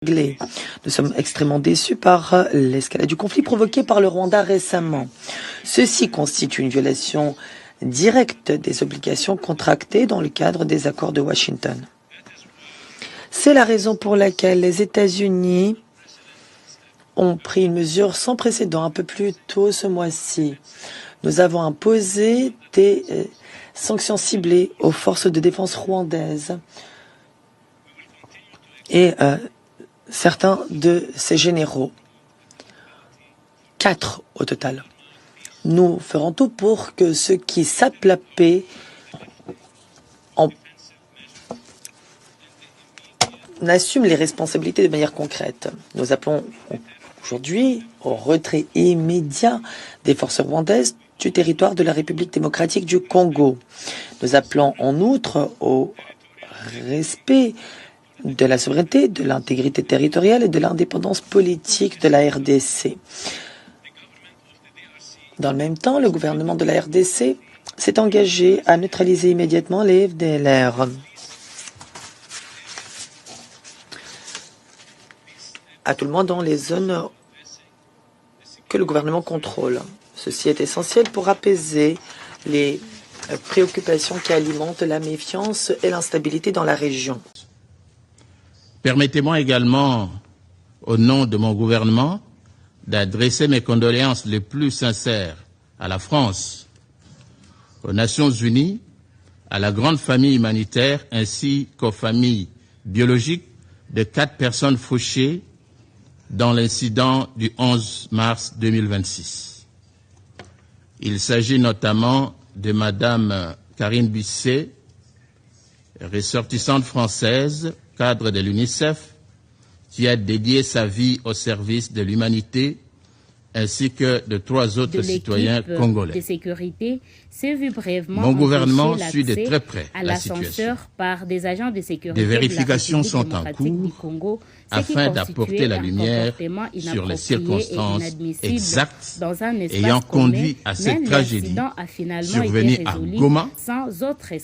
Nous sommes extrêmement déçus par l'escalade du conflit provoqué par le Rwanda récemment. Ceci constitue une violation directe des obligations contractées dans le cadre des accords de Washington. C'est la raison pour laquelle les États-Unis ont pris une mesure sans précédent un peu plus tôt ce mois-ci. Nous avons imposé des sanctions ciblées aux forces de défense rwandaises et certains de ces généraux, 4 au total. Nous ferons tout pour que ceux qui sapent la paix assument les responsabilités de manière concrète. Nous appelons aujourd'hui au retrait immédiat des forces rwandaises du territoire de la République démocratique du Congo. Nous appelons en outre au respect de la souveraineté, de l'intégrité territoriale et de l'indépendance politique de la RDC. Dans le même temps, le gouvernement de la RDC s'est engagé à neutraliser immédiatement les FDLR. À tout le monde dans les zones que le gouvernement contrôle. Ceci est essentiel pour apaiser les préoccupations qui alimentent la méfiance et l'instabilité dans la région. Permettez-moi également, au nom de mon gouvernement, d'adresser mes condoléances les plus sincères à la France, aux Nations Unies, à la grande famille humanitaire ainsi qu'aux familles biologiques de 4 personnes fauchées dans l'incident du 11 mars 2026. Il s'agit notamment de Madame Karine Bisset, ressortissante française, cadre de l'UNICEF, qui a dédié sa vie au service de l'humanité, ainsi que de 3 autres citoyens congolais. De sécurité s'est vu brièvement Mon gouvernement suit de très près à la situation. Par des agents de sécurité des vérifications sont en du cours Congo, afin d'apporter la lumière sur les circonstances exactes ayant conduit à cette tragédie survenue à Goma,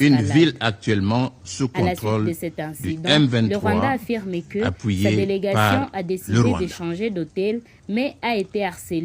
une ville actuellement sous contrôle du M23, appuyée par le Rwanda. d'échanger d'hôtel, mais a été harcelé